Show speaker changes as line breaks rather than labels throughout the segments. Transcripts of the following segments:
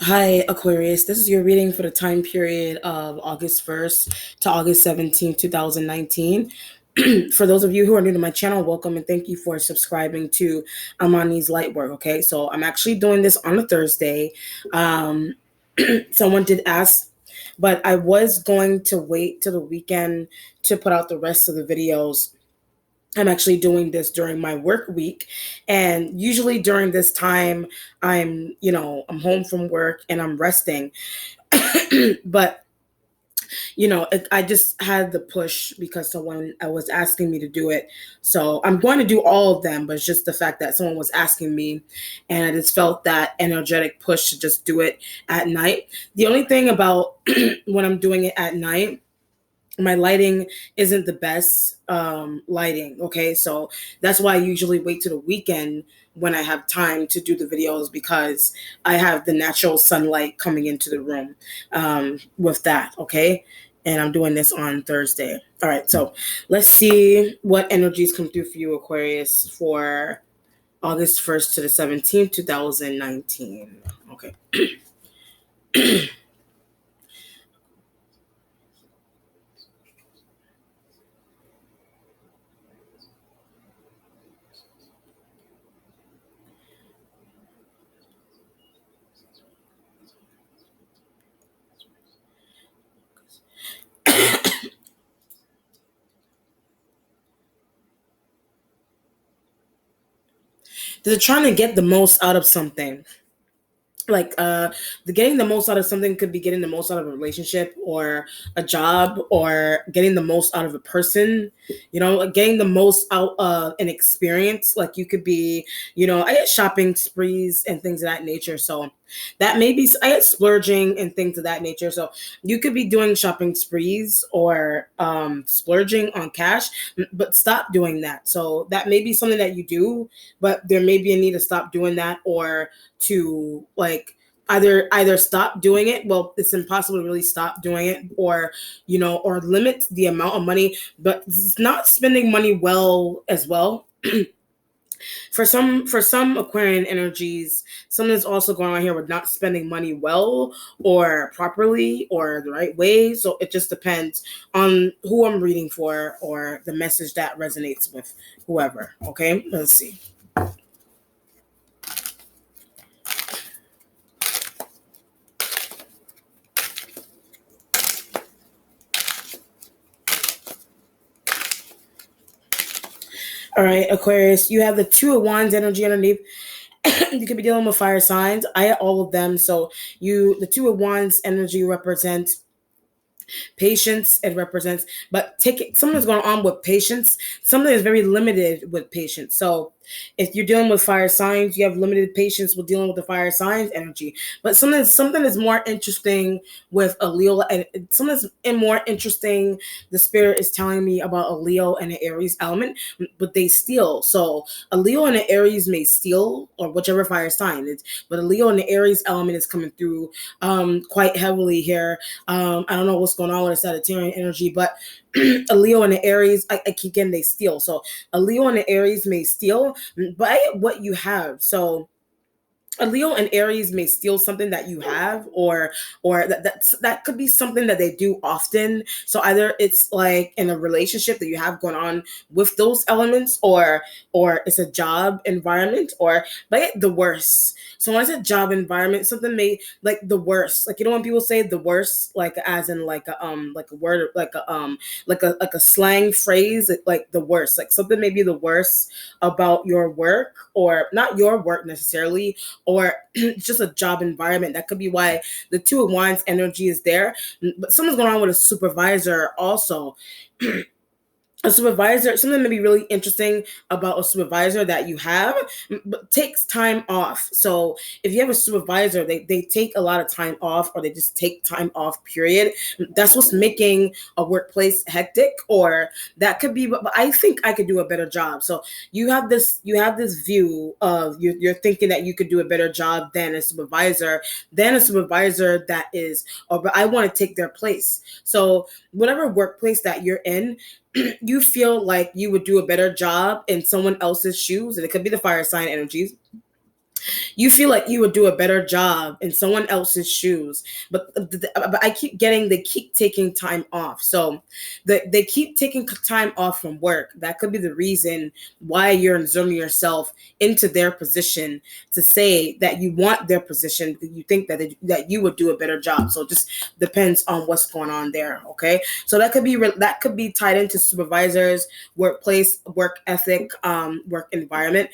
Hi, Aquarius. This is your reading for the time period of August 1st to August 17th, 2019. For those of you who are new to my channel, welcome and thank you for subscribing to Amani's Lightwork. Okay, so I'm actually doing this on a Thursday. Um, Someone did ask, but I was going to wait till the weekend to put out the rest of the videos. I'm actually doing this during my work week. And usually during this time, I'm home from work and I'm resting. But, I just had the push because someone was asking me to do it. So I'm going to do all of them, but it's just the fact that someone was asking me and I just felt that energetic push to just do it at night. The only thing about when I'm doing it at night, my lighting isn't the best lighting. Okay, so that's why I usually wait to the weekend when I have time to do the videos, because I have the natural sunlight coming into the room with that. Okay, and I'm doing this on Thursday. All right, so let's see what energies come through for you, Aquarius, for August 1st to the 17th, 2019. Okay. They're trying to get the most out of something. Like the getting the most out of something could be getting the most out of a relationship or a job, or getting the most out of a person, like getting the most out of an experience. Like you could be, I get shopping sprees and things of that nature. So that may be, I get splurging and things of that nature. So you could be doing shopping sprees or splurging on cash, but stop doing that. So that may be something that you do, but there may be a need to stop doing that, or to like either stop doing it. Well, it's impossible to really stop doing it, or limit the amount of money, but it's not spending money well as well. For some Aquarian energies, something's also going on here with not spending money well or properly or the right way. So it just depends on who I'm reading for or the message that resonates with whoever. Okay, let's see. All right, Aquarius, you have the Two of Wands energy underneath. You could be dealing with fire signs. I had all of them. So the Two of Wands energy represents patience. It represents, but something's going on with patience. Something is very limited with patience. So if you're dealing with fire signs, you have limited patience with dealing with the fire signs energy. But something is more interesting with a Leo, and something's more interesting. The spirit is telling me about a Leo and an Aries element, but they steal. So a Leo and an Aries may steal, or whichever fire sign it's, but a Leo and the Aries element is coming through quite heavily here. I don't know what's going on with the Sagittarian energy, but a Leo and an Aries, I keep getting they steal. So a Leo and an Aries may steal, but what you have. So a Leo and Aries may steal something that you have, or that could be something that they do often. So either it's like in a relationship that you have going on with those elements, or it's a job environment, or like the worst. So when I said job environment, something may like the worst. Like when people say the worst, like as in like a word, like a slang phrase, like the worst. Like something may be the worst about your work, or not your work necessarily, or just a job environment. That could be why the Two of Wands energy is there. But something's going on with a supervisor also. A supervisor, something may be really interesting about a supervisor that you have, but takes time off. So if you have a supervisor, they take a lot of time off, or they just take time off, period. That's what's making a workplace hectic, or that could be, but I think I could do a better job. So you have this view of you're thinking that you could do a better job than a supervisor that is, or but I want to take their place. So whatever workplace that you're in, you feel like you would do a better job in someone else's shoes, and it could be the fire sign energies. You feel like you would do a better job in someone else's shoes, but I keep getting they keep taking time off. So they keep taking time off from work. That could be the reason why you're inserting yourself into their position, to say that you want their position because you think that that you would do a better job. So it just depends on what's going on there. Okay, so that could be tied into supervisors, workplace, work ethic, work environment.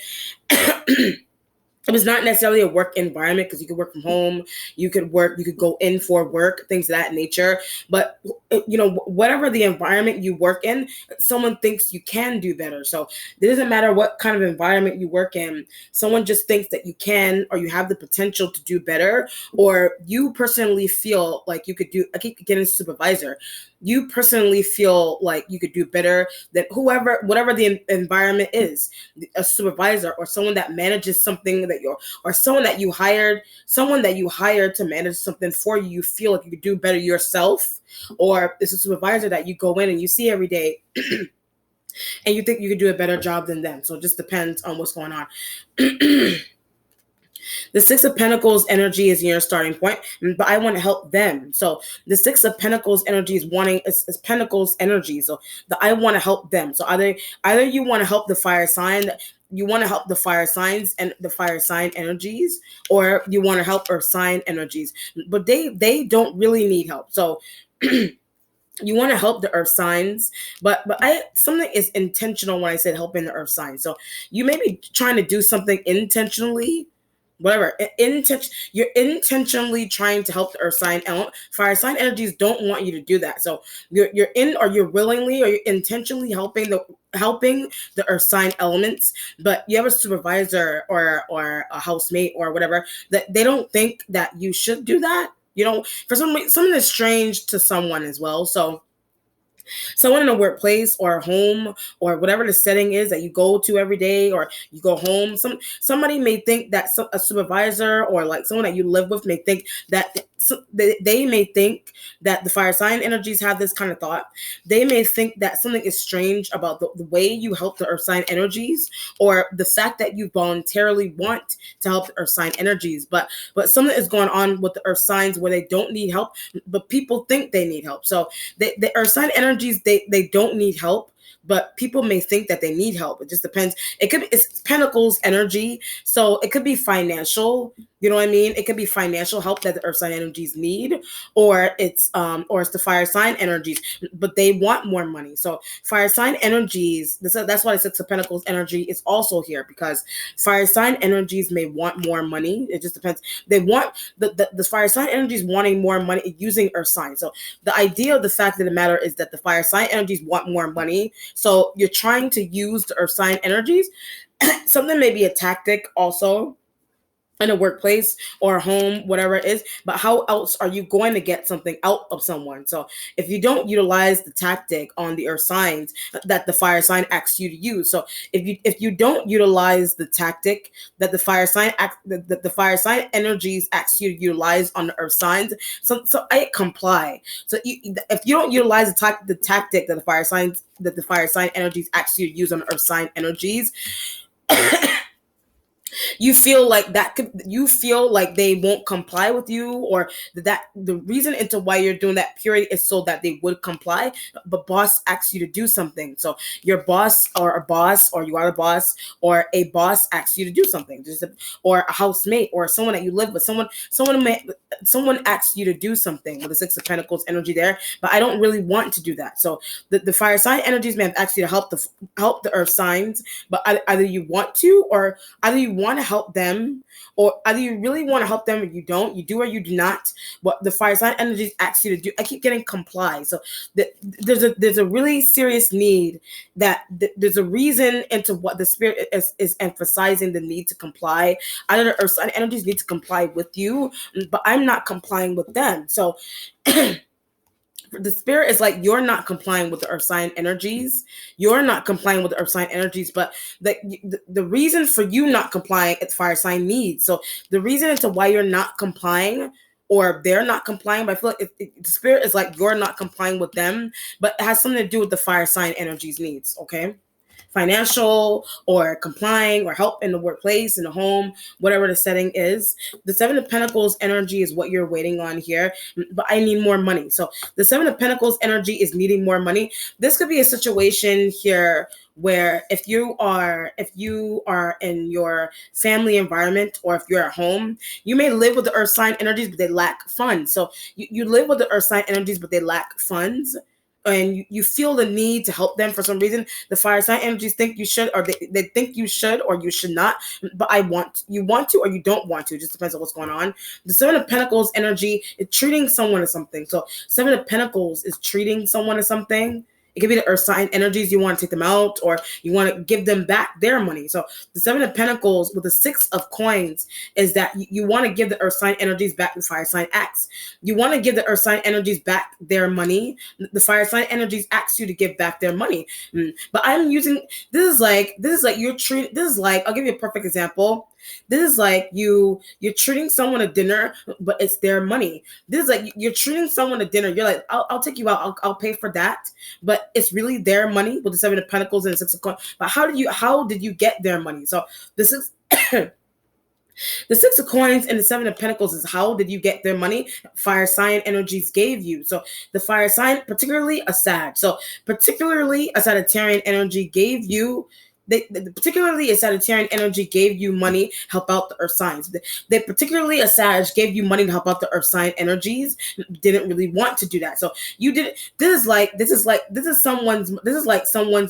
It was not necessarily a work environment, because you could work from home, you could go in for work, things of that nature. But whatever the environment you work in, someone thinks you can do better. So it doesn't matter what kind of environment you work in. Someone just thinks that you can, or you have the potential to do better, or you personally feel like you could do. I keep getting supervisor. You personally feel like you could do better than whatever the environment is, a supervisor or someone that manages something or someone that you hired to manage something for you. You feel like you could do better yourself, or it's a supervisor that you go in and you see every day, and you think you could do a better job than them. So it just depends on what's going on. The Six of Pentacles energy is your starting point, but I want to help them. So the Six of Pentacles energy is Pentacles energy. So I want to help them. So either you want to help the fire sign, you want to help the fire signs and the fire sign energies, or you want to help earth sign energies. But they don't really need help. So you want to help the earth signs, but something is intentional when I said helping the earth signs. So you may be trying to do something intentionally, whatever you're intentionally trying to help the earth sign element. Fire sign energies don't want you to do that. So you're willingly or you're intentionally helping the earth sign elements, but you have a supervisor or a housemate or whatever that they don't think that you should do that. For some reason, something is strange to someone as well. So someone in a workplace or a home or whatever the setting is that you go to every day, or you go home, somebody may think that a supervisor or like someone that you live with may think that they may think that the fire sign energies have this kind of thought. They may think that something is strange about the way you help the earth sign energies, or the fact that you voluntarily want to help the earth sign energies, but something is going on with the earth signs where they don't need help, but people think they need help. So the earth sign energies, they don't need help, but people may think that they need help. It just depends. It's Pentacles energy, so it could be financial. You know what I mean? It could be financial help that the earth sign energies need, or it's the fire sign energies, but they want more money. So fire sign energies, that's why the Six of Pentacles energy is also here, because fire sign energies may want more money. It just depends. They want the fire sign energies wanting more money using earth sign. So the idea of the fact of the matter is that the fire sign energies want more money. So you're trying to use the earth sign energies. Something may be a tactic also in a workplace or a home, whatever it is, but how else are you going to get something out of someone? So if you don't utilize the tactic on the earth signs that the fire sign asks you to use, so if you don't utilize the tactic that the fire sign energies asks you to utilize on the earth signs, so I comply. So if you don't utilize the tactic that the fire sign energies asks you to use on the earth sign energies, you feel like they won't comply with you, or that the reason into why you're doing that period is so that they would comply. But boss asks you to do something. So your boss or a boss, or you are a boss, or a boss asks you to do something, or a housemate or someone that you live with, someone asks you to do something with the Six of Pentacles energy there, but I don't really want to do that. So the fire sign energies may have asked you to help the earth signs, but either you want to, or either you want to help them, or either you really want to help them or you don't. You do or you do not. What the fire sign energies ask you to do, I keep getting comply. So there's a really serious need that there's a reason into what the spirit is emphasizing the need to comply. Either the earth sign energies need to comply with you, but I'm not complying with them. So the spirit is like, you're not complying with the earth sign energies. You're not complying with the earth sign energies, but the reason for you not complying, it's fire sign needs. So the reason into why you're not complying, or they're not complying, but I feel like the spirit is like, you're not complying with them, but it has something to do with the fire sign energies needs. Okay. financial or complying or help in the workplace, in the home, whatever the setting is. The Seven of Pentacles energy is what you're waiting on here, but I need more money. So the Seven of Pentacles energy is needing more money. This could be a situation here where if you are in your family environment, or if you're at home, you may live with the earth sign energies, but they lack funds. So you live with the earth sign energies, but they lack funds, and you feel the need to help them for some reason. The fire sign energies think you should, or they think you should, or you should not. But you want to, or you don't want to. It just depends on what's going on. The Seven of Pentacles energy is treating someone as something. So Seven of Pentacles is treating someone as something. It could be the earth sign energies. You want to take them out, or you want to give them back their money. So the Seven of Pentacles with the Six of Coins is that you want to give the earth sign energies back the fire sign acts. You want to give the earth sign energies back their money. The fire sign energies asks you to give back their money. But I'm using this is like you're treating this is like I'll give you a perfect example. This is like you're treating someone a dinner, but it's their money. This is like you're treating someone a dinner. You're like, I'll take you out. I'll pay for that, but it's really their money with the Seven of Pentacles and the Six of Coins. But how did you get their money? So this is. The Six of Coins and the Seven of Pentacles is how did you get their money? Fire sign energies gave you. So the fire sign, particularly a Sag. So particularly a Sagittarian energy gave you. Particularly a Sagittarian energy gave you money, help out the earth signs. They particularly a Sag gave you money to help out the earth sign energies. Didn't really want to do that. So you did. This is someone's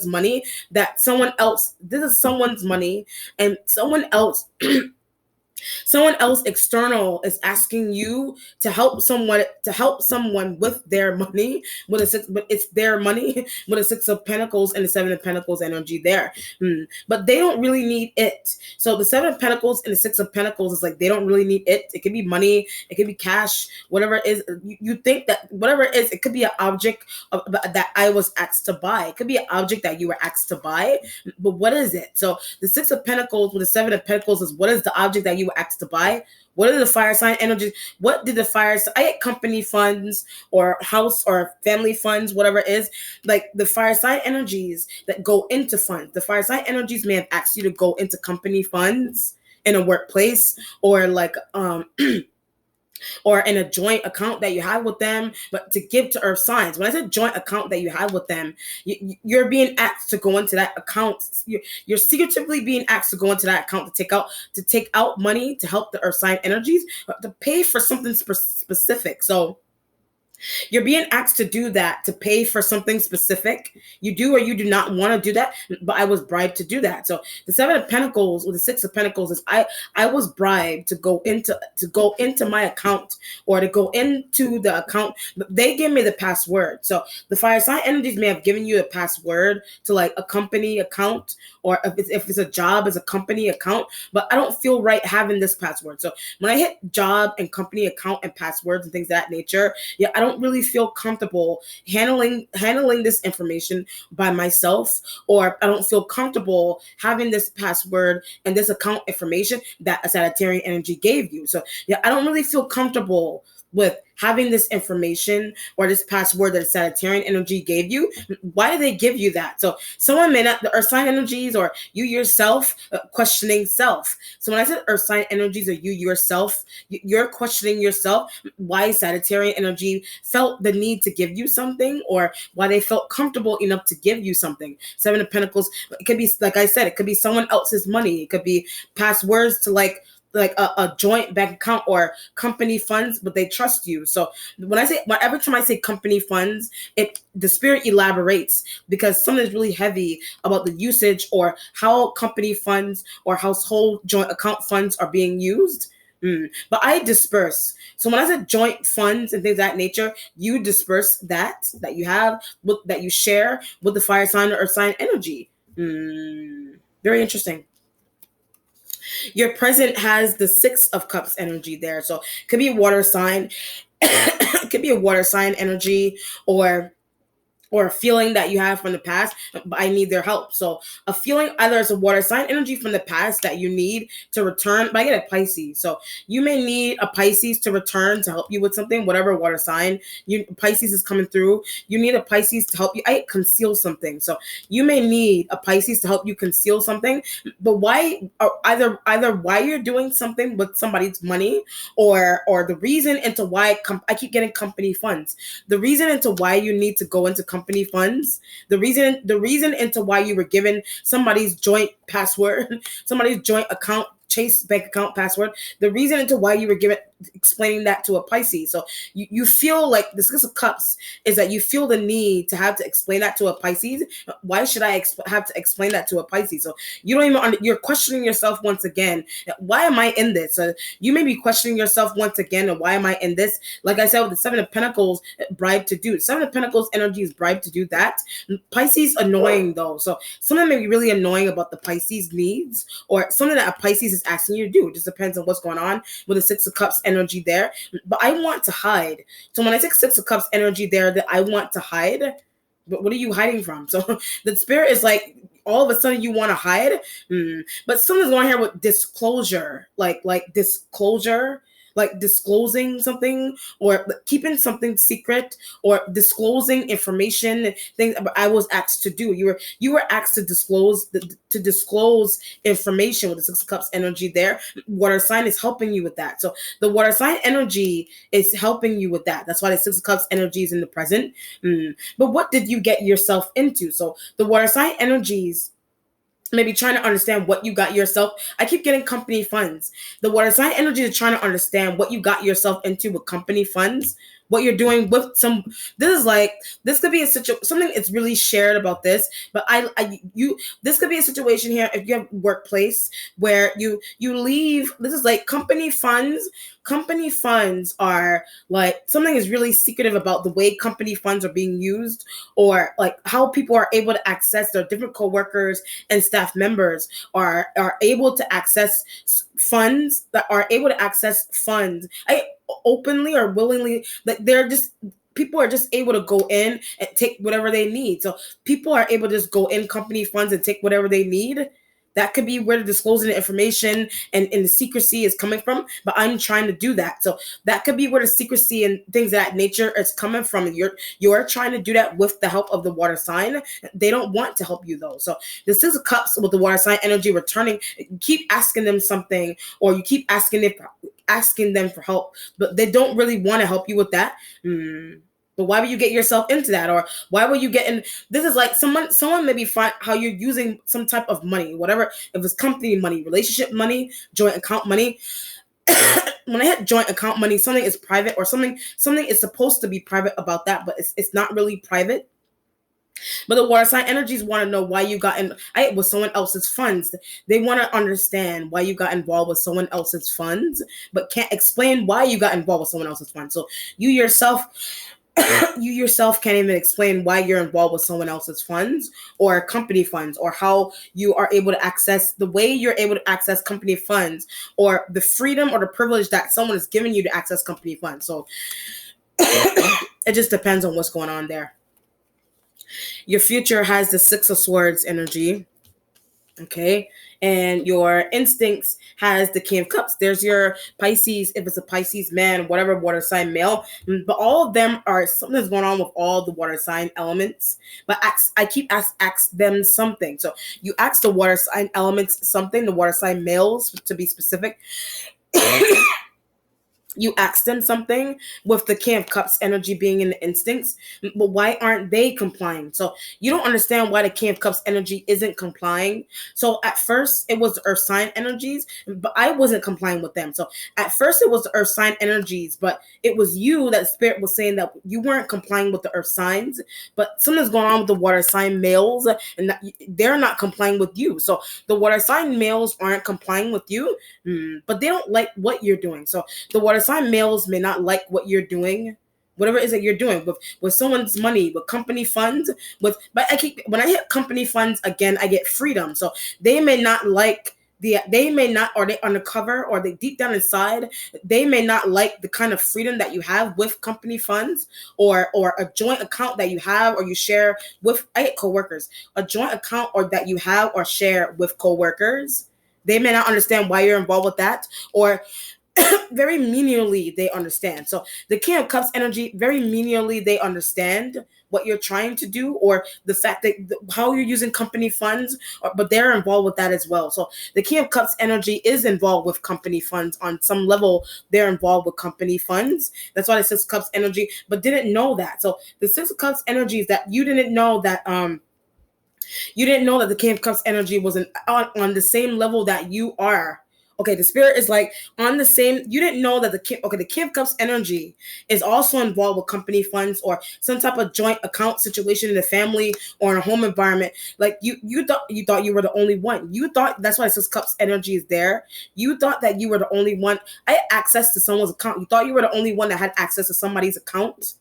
money that someone else. This is someone's money, and someone else external is asking you to help someone with their money with a six, but it's their money with a Six of Pentacles and the Seven of Pentacles energy there. But they don't really need it. So the Seven of Pentacles and the Six of Pentacles is like they don't really need it. It could be money, it could be cash, whatever it is. You think that whatever it is, it could be an object that I was asked to buy. It could be an object that you were asked to buy. But what is it? So the Six of Pentacles with the Seven of Pentacles is what is the object that you were asked to buy? What are the fire sign energies? What did the fire sign? I get company funds or house or family funds, whatever it is. Like the fire sign energies that go into funds. The fire sign energies may have asked you to go into company funds in a workplace, or like or in a joint account that you have with them, but to give to earth signs. When I said joint account that you have with them, you're being asked to go into that account. You're secretively being asked to go into that account to take out money to help the earth sign energies, to pay for something specific. So you're being asked to do that, to pay for something specific. You do or you do not want to do that, but I was bribed to do that. So the Seven of Pentacles with the Six of Pentacles is I was bribed to go into my account, or to go into the account. But they gave me the password. So the fire sign energies may have given you a password to like a company account, or if it's a job, it's a company account. But I don't feel right having this password. So when I hit job and company account and passwords and things of that nature, yeah, I don't really feel comfortable handling this information by myself, or I don't feel comfortable having this password and this account information that a Sagittarian energy gave you. So yeah, I don't really feel comfortable with having this information or this password that a Sagittarian energy gave you. Why did they give you that? So someone may not, the earth sign energies or you yourself, questioning self. So when I said earth sign energies or you yourself, you're questioning yourself, why Sagittarian energy felt the need to give you something, or why they felt comfortable enough to give you something. Seven of Pentacles, it could be, like I said, it could be someone else's money. It could be passwords to like a joint bank account or company funds, but they trust you. So every time I say company funds, the spirit elaborates, because something's really heavy about the usage or how company funds or household joint account funds are being used. But I disperse. So when I said joint funds and things of that nature, you disperse that you have, that you share with the fire sign or earth sign energy. Very interesting. Your present has the Six of Cups energy there. So it could be a water sign. It could be a water sign energy, or or a feeling that you have from the past, but I need their help. So a feeling either as a water sign energy from the past that you need to return, but I get a Pisces. So you may need a Pisces to return to help you with something, whatever water sign you Pisces is coming through. You need a Pisces to help you conceal something. So you may need a Pisces to help you conceal something. But why, or either why you're doing something with somebody's money, or the reason into why I keep getting company funds. The reason into why you need to go into company funds, the reason into why you were given somebody's joint password, somebody's joint account, Chase bank account password, the reason into why you were given, explaining that to a Pisces. So you feel like the Six of Cups is that you feel the need to have to explain that to a Pisces. Why should I have to explain that to a Pisces? So you don't even you're questioning yourself once again. Why am I in this? You may be questioning yourself once again, and why am I in this? Like I said, with the Seven of Pentacles, bribe to do. Seven of Pentacles energy is bribe to do that. Pisces annoying though. So something may be really annoying about the Pisces needs, or something that a Pisces is asking you to do. It just depends on what's going on with the Six of Cups energy there. But I want to hide. So when I take Six of Cups energy there, that I want to hide. But what are you hiding from? So the spirit is like, all of a sudden you want to hide. But something's going here with disclosure, like disclosure, like disclosing something, or keeping something secret, or disclosing information, things I was asked to do. You were asked to disclose information with the Six of Cups energy there. Water sign is helping you with that. So the water sign energy is helping you with that. That's why the Six of Cups energy is in the present. But what did you get yourself into? So the water sign energies, maybe trying to understand what you got yourself. I keep getting company funds. The water sign energy is trying to understand what you got yourself into with company funds, what you're doing with some. This could be a situation, something it's really shared about this. But this could be a situation here if you have workplace where you leave. This is like company funds. Company funds are like something is really secretive about the way company funds are being used, or like how people are able to access their different coworkers and staff members are able to access funds, that are able to access funds. Openly or willingly, like they're just, people are just able to go in and take whatever they need. So people are able to just go in company funds and take whatever they need. That could be where the disclosing the information and the secrecy is coming from. But I'm trying to do that. So that could be where the secrecy and things of that nature is coming from. You're trying to do that with the help of the water sign. They don't want to help you though. So the Six of Cups with the water sign energy returning, you keep asking them something, or you keep asking them for help, but they don't really want to help you with that. But why would you get yourself into that? Or why would you get in? This is like someone maybe find how you're using some type of money, whatever, if it's company money, relationship money, joint account money. When I hit joint account money, something is private, or something is supposed to be private about that, but it's not really private. But the water sign energies want to know why you got in with someone else's funds. They want to understand why you got involved with someone else's funds, but can't explain why you got involved with someone else's funds. So you yourself can't even explain why you're involved with someone else's funds or company funds, or how you are able to access, the way you're able to access company funds, or the freedom or the privilege that someone is giving you to access company funds. So it just depends on what's going on there. Your future has the Six of Swords energy. Okay. And your instincts has the King of Cups. There's your Pisces, if it's a Pisces man, whatever water sign male. But all of them are, something's going on with all the water sign elements. But I keep ask them something. So you ask the water sign elements something, the water sign males to be specific. You ask them something with the King of Cups energy being in the instincts, but why aren't they complying? So you don't understand why the King of Cups energy isn't complying. So at first it was the Earth sign energies, but I wasn't complying with them. So at first it was the Earth sign energies, but it was you that Spirit was saying that you weren't complying with the Earth signs, but something's going on with the water sign males, and they're not complying with you. So the water sign males aren't complying with you, but they don't like what you're doing. So the water sign males may not like what you're doing, whatever it is that you're doing with someone's money, with company funds, when I hit company funds again, I get freedom. So they may not like They may not, or they undercover, or they deep down inside, they may not like the kind of freedom that you have with company funds, or a joint account that you have or you share with coworkers, a joint account or that you have or share with coworkers. They may not understand why you're involved with that, or very menially they understand. So the King of Cups energy, very menially they understand what you're trying to do, or the fact that how you're using company funds, but they're involved with that as well. So the King of Cups energy is involved with company funds on some level. They're involved with company funds. That's why the Six of Cups energy, but didn't know that. So the Six of Cups energy is that you didn't know that the King of Cups energy was on the same level that you are. Okay, the spirit is like on the same. You didn't know that the King of Cups energy is also involved with company funds or some type of joint account situation in the family or in a home environment. Like you thought you were the only one. You thought that's why Six Cups energy is there. You thought that you were the only one. I had access to someone's account. You thought you were the only one that had access to somebody's account,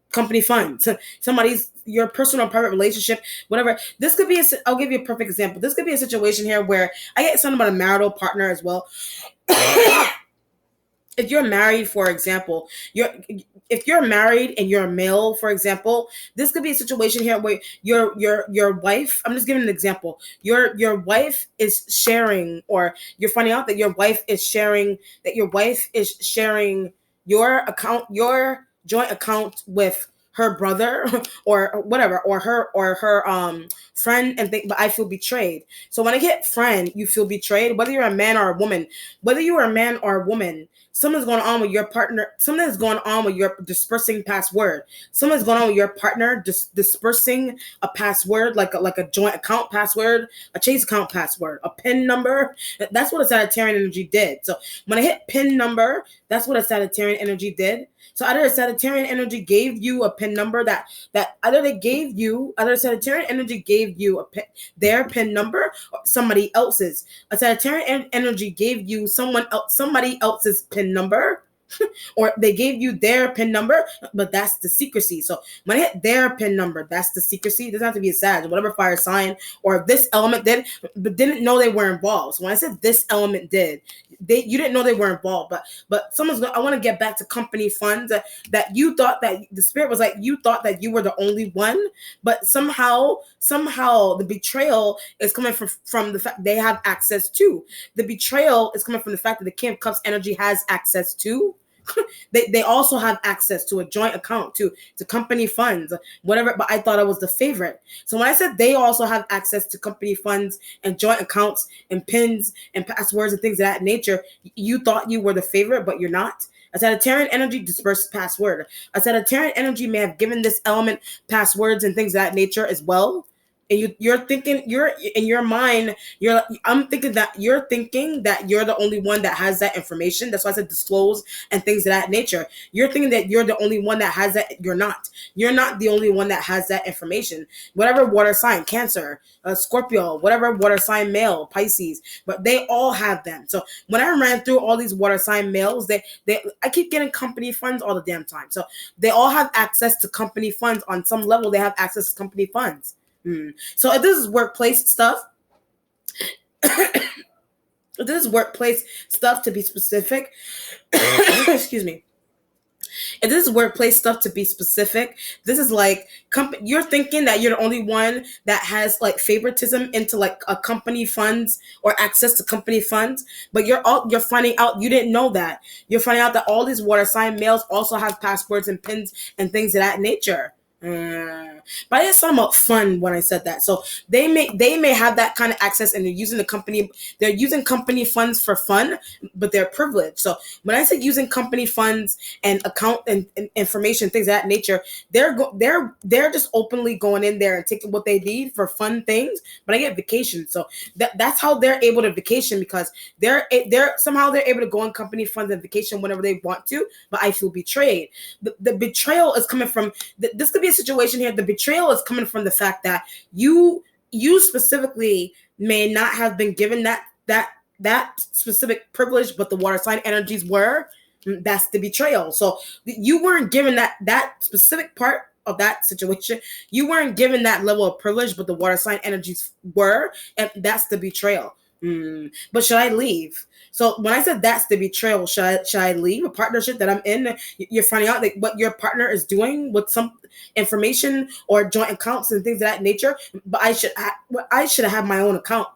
company funds, somebody's your personal private relationship, whatever. This could be I'll give you a perfect example. This could be a situation here where I get something about a marital partner as well. If you're married, for example, if you're married and you're a male, for example, this could be a situation here where your wife. I'm just giving an example. Your wife is sharing, or you're finding out that your wife is sharing your account, your joint account with her brother or whatever, or her friend, and think, but I feel betrayed. So when I get friend, you feel betrayed, whether you're a man or a woman, whether you are a man or a woman. Something's going on with your partner. Something's going on with your dispersing password. Something's going on with your partner dispersing a password, like a joint account password, a Chase account password, a PIN number. That's what a Sagittarian energy did. So when I hit PIN number, that's what a Sagittarian energy did. So either a Sagittarian energy gave you a PIN number that either Sagittarian energy gave you their PIN number, or somebody else's. A Sagittarian energy gave you somebody else's PIN number, or they gave you their PIN number, but that's the secrecy. So when I hit their PIN number, that's the secrecy. It doesn't have to be a Sag, whatever fire sign or this element did, but didn't know they were involved. So when I said this element did, you didn't know they were involved. But I want to get back to company funds, that you thought that the spirit was like, you thought that you were the only one, but somehow the betrayal is coming from the fact they have access to. The betrayal is coming from the fact that the King of Cups energy has access to. They also have access to a joint account, to company funds, whatever. But I thought I was the favorite. So when I said they also have access to company funds and joint accounts and pins and passwords and things of that nature, you thought you were the favorite, but you're not. A Sagittarian energy dispersed password. A Sagittarian energy may have given this element passwords and things of that nature as well. And you're thinking, you're in your mind, I'm thinking that you're thinking that you're the only one that has that information. That's why I said disclose and things of that nature. You're thinking that you're the only one that has that. You're not. You're not the only one that has that information. Whatever water sign, Cancer, Scorpio, whatever water sign male, Pisces, but they all have them. So when I ran through all these water sign males, I keep getting company funds all the damn time. So they all have access to company funds on some level. They have access to company funds. So if this is workplace stuff, to be specific, excuse me. If this is workplace stuff to be specific, this is like you're thinking that you're the only one that has like favoritism into like a company funds or access to company funds, but you're finding out you didn't know that. You're finding out that all these water sign males also have passwords and pins and things of that nature. But I didn't sound about fun when I said that. So they may have that kind of access, and they're using company funds for fun, but they're privileged. So when I say using company funds and account and information, things of that nature, they're just openly going in there and taking what they need for fun things. But I get vacation, so that's how they're able to vacation, because they're somehow they're able to go on company funds and vacation whenever they want to. But I feel betrayed. The betrayal is coming from this could be a situation here. The betrayal is coming from the fact that you specifically may not have been given that specific privilege, but the water sign energies were. That's the betrayal. So you weren't given that specific part of that situation. You weren't given that level of privilege, but the water sign energies were, and that's the betrayal. But should I leave? So when I said that's the betrayal, should I leave a partnership that I'm in? You're finding out like what your partner is doing with some information or joint accounts and things of that nature. But I should have my own account.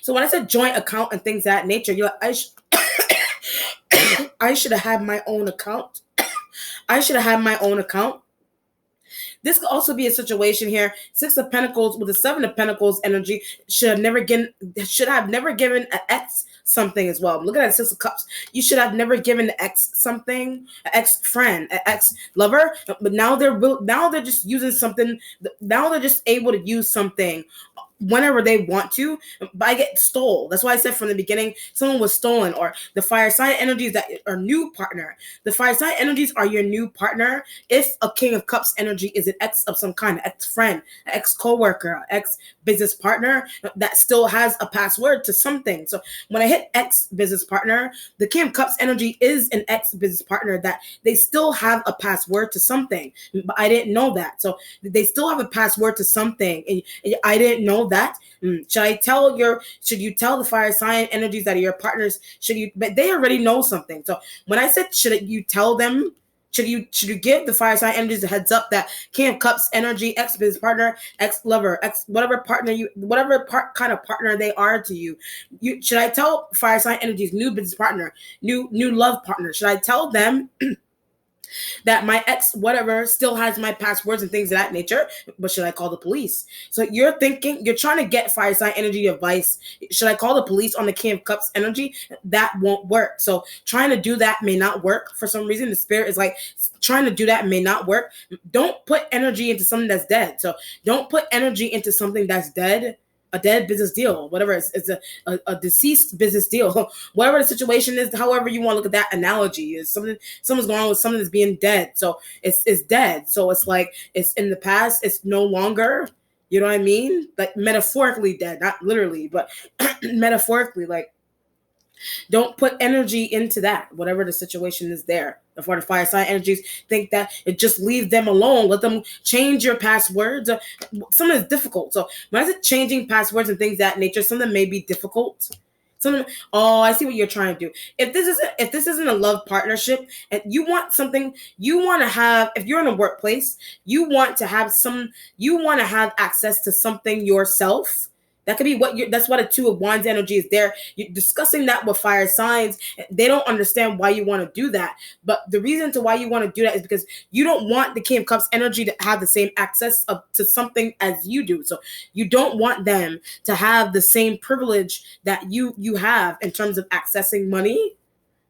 So when I said joint account and things of that nature, you're like, I should have had my own account. I should have had my own account. This could also be a situation here. Six of Pentacles with the Seven of Pentacles energy should have never given an ex something as well. Look at that Six of Cups. You should have never given an ex something, an ex friend, an ex lover. But now they're just using something. Now they're just able to use something whenever they want to, but I get stole. That's why I said from the beginning, someone was stolen, or the fire sign energies that are new partner. The fire sign energies are your new partner. If a King of Cups energy is an ex of some kind, ex friend, ex co-worker, ex business partner that still has a password to something. So when I hit ex business partner, the King of Cups energy is an ex business partner that they still have a password to something, but I didn't know that. So they still have a password to something, and I didn't know that. Should you tell the fire sign energies that are your partners? But they already know something. So when I said, should you tell them? Should you give the fire sign energies a heads up that King of Cups energy, ex business partner, ex lover, ex whatever partner kind of partner they are to you? Should I tell fire sign energies, new business partner, new love partner? Should I tell them that my ex whatever still has my passwords and things of that nature, but should I call the police? So you're trying to get fire sign energy advice. Should I call the police on the King of Cups energy? That won't work. So trying to do that may not work. For some reason the spirit is like, trying to do that may not work. Don't put energy into something that's dead. So don't put energy into something that's dead. A dead business deal, whatever, it's a deceased business deal. Whatever the situation is, however you want to look at that analogy, is someone's going on with something that's being dead. So it's dead. So it's like it's in the past, it's no longer, you know what I mean? Like metaphorically dead, not literally, but metaphorically, like don't put energy into that, whatever the situation is there. For the fire sign energies, think that it just leaves them alone. Let them change your passwords. Something is difficult. So when I said changing passwords and things of that nature, something may be difficult. Oh, I see what you're trying to do. If this isn't a love partnership and you want something, you want to have, if you're in a workplace, you want to have access to something yourself. That could be that's what a Two of Wands energy is there. You're discussing that with fire signs. They don't understand why you want to do that. But the reason to why you want to do that is because you don't want the King of Cups energy to have the same access to something as you do. So you don't want them to have the same privilege that you have in terms of accessing money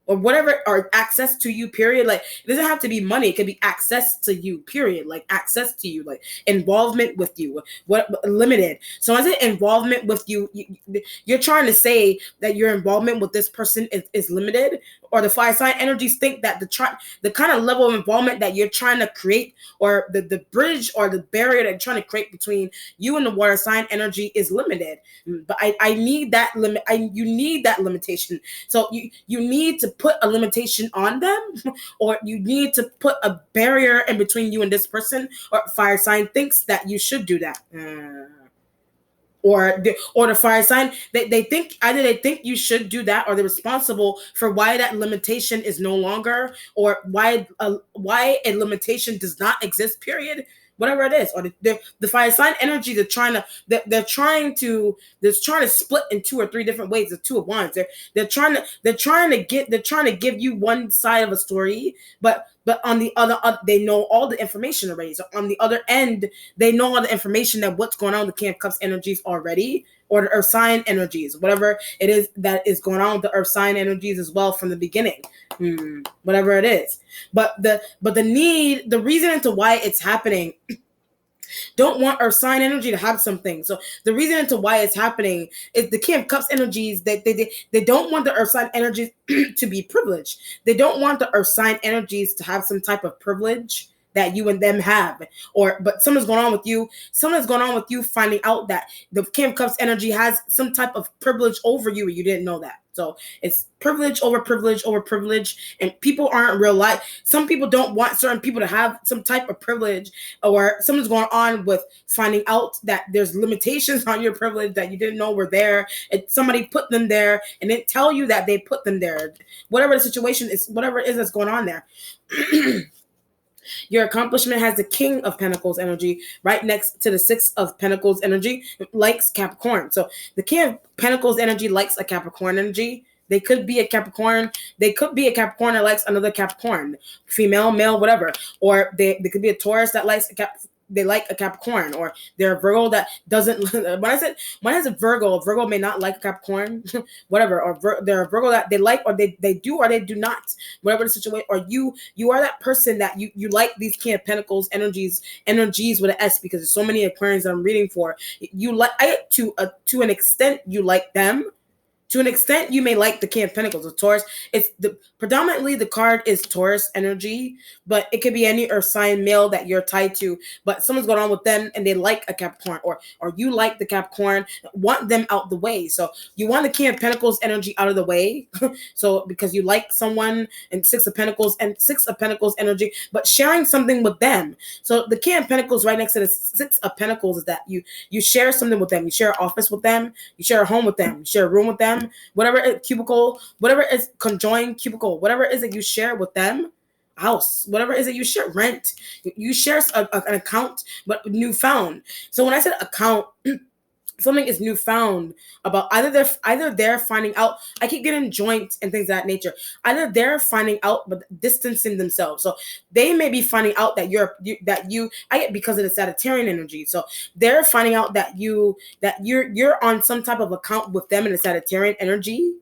or whatever, or access to you, period. Like it doesn't have to be money, it could be access to you, period. Like access to you, like involvement with you, what limited. So as it involvement with you, you're trying to say that your involvement with this person is limited, or the fire sign energies think that the kind of level of involvement that you're trying to create, or the bridge or the barrier that you're trying to create between you and the water sign energy is limited. But I need that limit. You need that limitation. So you need to put a limitation on them, or you need to put a barrier in between you and this person, or fire sign thinks that you should do that. Or the fire sign, they think either they think you should do that, or they're responsible for why that limitation is no longer, or why a limitation does not exist, period. Whatever it is, or the fire sign energy, they're trying to split in two or three different ways. The Two of Wands, they're trying to give you one side of a story, but on the other, they know all the information already. So on the other end, they know all the information that what's going on with the King of Cups energies already, or the Earth sign energies, whatever it is that is going on with the Earth sign energies as well from the beginning. Whatever it is, but the reason into why it's happening, don't want Earth sign energy to have something. So the reason into why it's happening is the King of Cups energies, that they don't want the Earth sign energies to be privileged. They don't want the Earth sign energies to have some type of privilege that you and them have, but something's going on with you. Something's going on with you finding out that the King of Cups energy has some type of privilege over you, and you didn't know that. So it's privilege over privilege over privilege, and people aren't real life. Some people don't want certain people to have some type of privilege, or something's going on with finding out that there's limitations on your privilege that you didn't know were there. And somebody put them there and didn't tell you that they put them there. Whatever the situation is, whatever it is that's going on there. Your accomplishment has the King of Pentacles energy right next to the Six of Pentacles energy, likes Capricorn. So the King of Pentacles energy likes a Capricorn energy. They could be a Capricorn. They could be a Capricorn that likes another Capricorn, female, male, whatever. Or they could be a Taurus that likes a they like a Capricorn, or they're a Virgo that doesn't. When I said Virgo may not like a Capricorn, whatever, or they're a Virgo that they like, or they do, or they do not, whatever the situation. Or you are that person that you like these King of Pentacles energies with an S, because there's so many Aquarians that I'm reading for. You like to an extent, you like them. To an extent, you may like the King of Pentacles of Taurus. It's predominantly the card is Taurus energy, but it could be any earth sign male that you're tied to. But someone's going on with them and they like a Capricorn, or you like the Capricorn, want them out the way. So you want the King of Pentacles energy out of the way. So because you like someone, and Six of Pentacles energy, but sharing something with them. So the King of Pentacles right next to the Six of Pentacles is that you share something with them. You share an office with them. You share a home with them. You share a room with them. Whatever cubicle, whatever is conjoined cubicle, whatever is that you share with them, house, whatever is it you share, rent, you share an account, but newfound. So when I said account, something is newfound about either they're finding out. I keep getting joint and things of that nature. Either they're finding out but distancing themselves. So they may be finding out that I get, because of the Sagittarian energy. So they're finding out that you're on some type of account with them in the Sagittarian energy.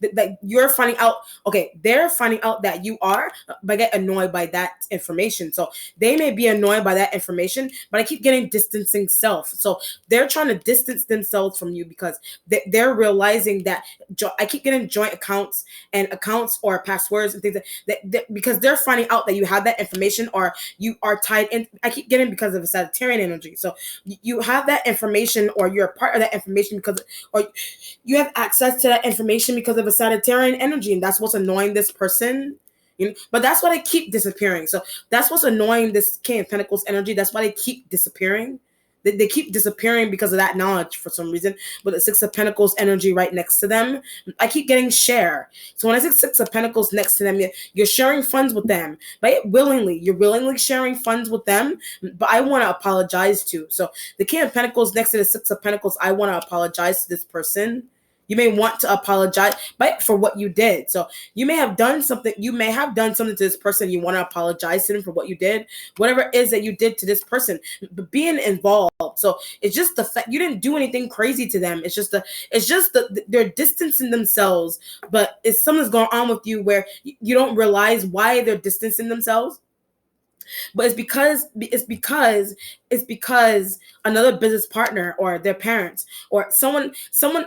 That you're finding out, okay, they're finding out that you are, but get annoyed by that information. So they may be annoyed by that information, but I keep getting distancing self. So they're trying to distance themselves from you because they're realizing that I keep getting joint accounts or passwords and things that because they're finding out that you have that information, or you are tied in. I keep getting because of the Sagittarian energy. So you have that information, or you're a part of that information or you have access to that information because of a Sagittarian energy, and that's what's annoying this person. But that's why they keep disappearing. So that's what's annoying this King of Pentacles energy. That's why they keep disappearing. They keep disappearing because of that knowledge for some reason. But the Six of Pentacles energy right next to them, I keep getting share. So when I say Six of Pentacles next to them, you're sharing funds with them, right? You're willingly sharing funds with them. But I want to apologize to. So the King of Pentacles next to the Six of Pentacles, I want to apologize to this person. You may want to apologize for what you did. So you may have done something. You may have done something to this person. You want to apologize to them for what you did, whatever it is that you did to this person. But being involved. So it's just the fact you didn't do anything crazy to them. It's just they're distancing themselves. But it's something's going on with you where you don't realize why they're distancing themselves. But it's because another business partner, or their parents, or someone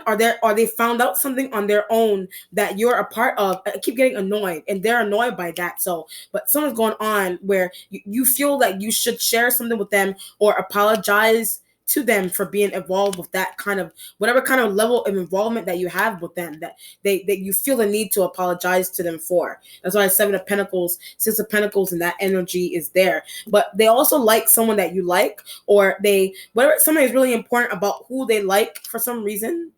or they found out something on their own that you're a part of. I keep getting annoyed, and they're annoyed by that. So, but something's going on where you feel like you should share something with them or apologize to them for being involved with that kind of whatever kind of level of involvement that you have with them, that you feel the need to apologize to them for. That's why Seven of Pentacles, Six of Pentacles, and that energy is there. But they also like someone that you like, or something is really important about who they like for some reason.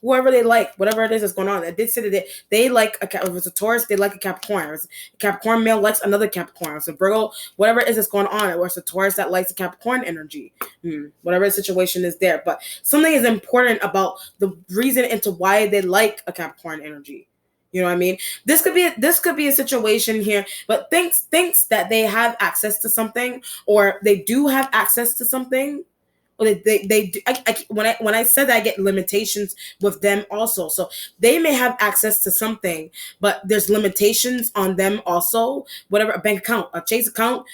Whoever they like, whatever it is that's going on. I did say that they like if it's a Taurus, they like a Capricorn. If it's a Capricorn male likes another Capricorn. If it's a Virgo, whatever it is that's going on, or it's a Taurus that likes a Capricorn energy. Whatever the situation is there. But something is important about the reason into why they like a Capricorn energy. You know what I mean? This could be a situation here, but thinks that they have access to something, or they do have access to something. They do. When I said that, I get limitations with them also. So they may have access to something, but there's limitations on them also. Whatever, a bank account, a Chase account,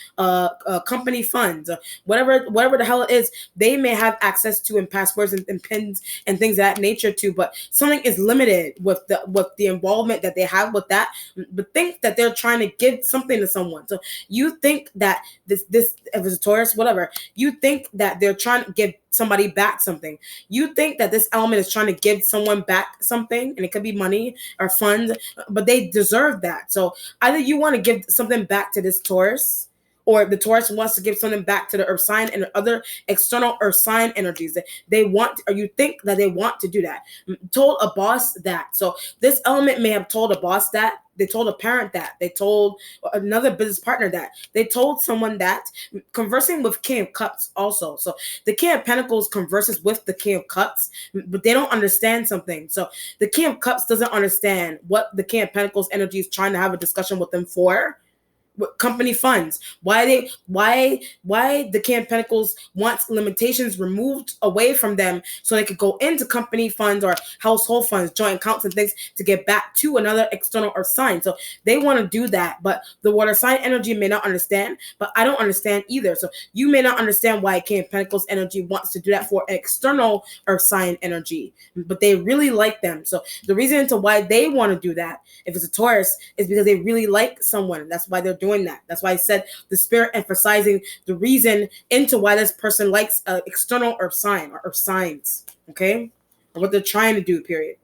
company funds, whatever the hell it is, they may have access to, and passwords and pins and things of that nature too. But something is limited with the involvement that they have with that. But think that they're trying to give something to someone. So you think that this if it's a Taurus, whatever, you think that they're trying. want to give somebody back something. You think that this element is trying to give someone back something, and it could be money or funds, but they deserve that. So either you want to give something back to this Taurus, or the Taurus wants to give something back to the earth sign and other external earth sign energies. That they want, or you think that they want to do that. Told a boss that. So this element may have told a boss that. They told a parent that. They told another business partner that. They told someone that. Conversing with King of Cups also. So the King of Pentacles converses with the King of Cups, but they don't understand something. So the King of Cups doesn't understand what the King of Pentacles energy is trying to have a discussion with them for. Company funds. Why the King of Pentacles wants limitations removed away from them so they could go into company funds or household funds, joint accounts and things to get back to another external earth sign. So they want to do that, but the water sign energy may not understand, but I don't understand either. So you may not understand why King of Pentacles energy wants to do that for an external earth sign energy, but they really like them. So the reason to why they want to do that, if it's a Taurus, is because they really like someone. That's why they're doing that. That's why I said the spirit emphasizing the reason into why this person likes external earth sign or earth signs, okay? Or what they're trying to do, period.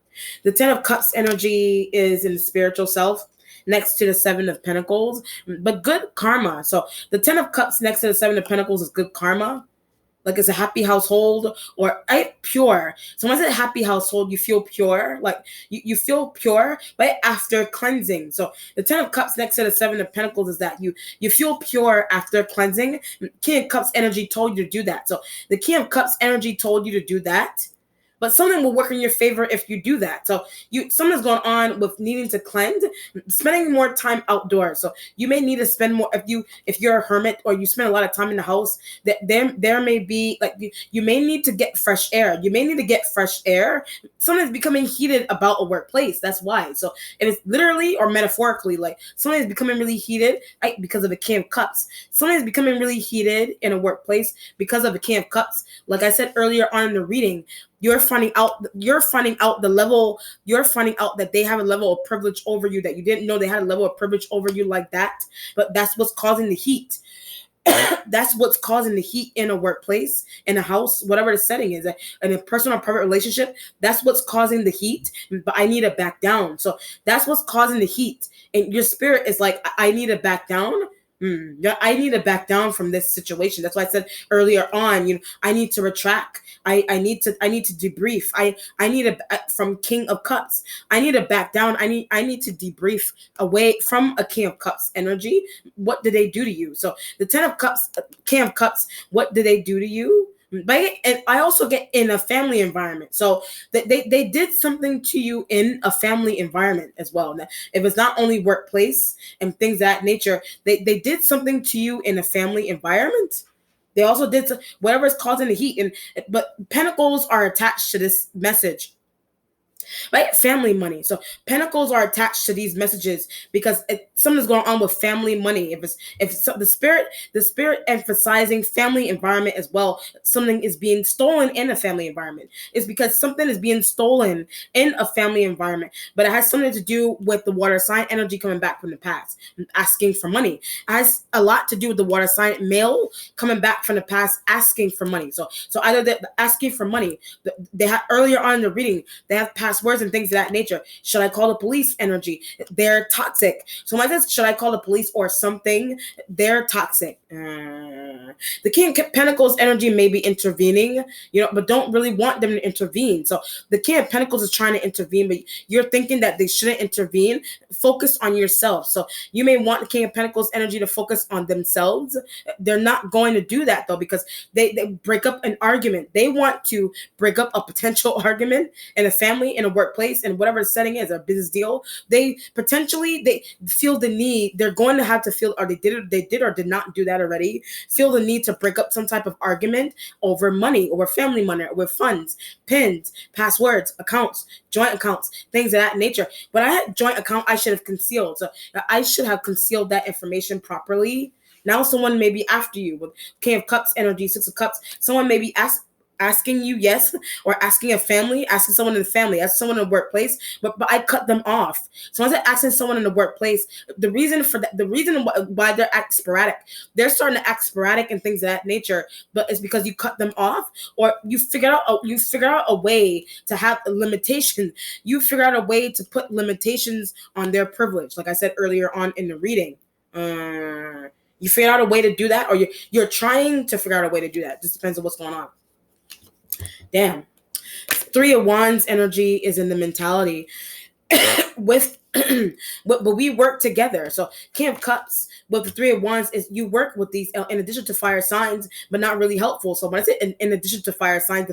The 10 of Cups energy is in the spiritual self next to the 7 of Pentacles, but good karma. So the 10 of Cups next to the 7 of Pentacles is good karma. Like it's a happy household or pure. So when I say happy household, you feel pure. Like you feel pure, right after cleansing. So the 10 of Cups next to the 7 of Pentacles is that you feel pure after cleansing. King of Cups energy told you to do that. So the King of Cups energy told you to do that. But something will work in your favor if you do that. So something's going on with needing to cleanse, spending more time outdoors. So you may need to spend more if you're a hermit or you spend a lot of time in the house. That there may be like you may need to get fresh air. You may need to get fresh air. Something's becoming heated about a workplace. That's why. So if it's literally or metaphorically, like something's becoming really heated, right, because of the King of Cups. Something's becoming really heated in a workplace because of the King of Cups. Like I said earlier on in the reading, you're finding out the level, you're finding out that they have a level of privilege over you that you didn't know they had a level of privilege over you like that. But that's what's causing the heat. That's what's causing the heat in a workplace, in a house, whatever the setting is, in a personal private relationship. That's what's causing the heat. But I need to back down. So that's what's causing the heat. And your spirit is like, I need to back down. I need to back down from this situation. That's why I said earlier on, I need to retract. I need to debrief. I need to from King of Cups. I need to back down. I need to debrief away from a King of Cups energy. What did they do to you? So the 10 of Cups, King of Cups, what did they do to you? Right? And I also get in a family environment. So they did something to you in a family environment as well. Now, if it's not only workplace and things of that nature, they did something to you in a family environment. They also did whatever is causing the heat. But pentacles are attached to this message. Right? Family money. So pentacles are attached to these messages because something's going on with family money. If it's the spirit emphasizing family environment as well, something is being stolen in a family environment. It's because something is being stolen in a family environment, but it has something to do with the water sign energy coming back from the past, asking for money. It has a lot to do with the water sign male coming back from the past, asking for money. So either they're asking for money. They had earlier on in the reading, they have passwords and things of that nature. Should I call the police energy? They're toxic. So like this, should I call the police or something? They're toxic. The King of Pentacles energy may be intervening, but don't really want them to intervene. So the King of Pentacles is trying to intervene, but you're thinking that they shouldn't intervene. Focus on yourself. So you may want the King of Pentacles energy to focus on themselves. They're not going to do that though, because they break up an argument. They want to break up a potential argument in a family, in a workplace, in whatever the setting is, a business deal. They feel the need. They're going to have to feel, or they did or did not do that already, feel the need to break up some type of argument over money, over family money, over funds, pins, passwords, accounts, joint accounts, things of that nature. But I had joint account I should have concealed. So I should have concealed that information properly. Now someone may be after you with King of Cups energy, 6 of Cups. Someone may be asking you, yes, or asking a family, asking someone in the family, asking someone in the workplace, but I cut them off. So once I asking someone in the workplace, the reason for that, the reason why they're act sporadic, they're starting to act sporadic and things of that nature, but it's because you cut them off, or you figure out a way to have a limitation. You figure out a way to put limitations on their privilege, like I said earlier on in the reading. You figure out a way to do that, or you're trying to figure out a way to do that. Just depends on what's going on. Damn. Three of Wands energy is in the mentality with but we work together. So King of Cups with the Three of Wands is you work with these in addition to fire signs, but not really helpful. So when I say in addition to fire signs,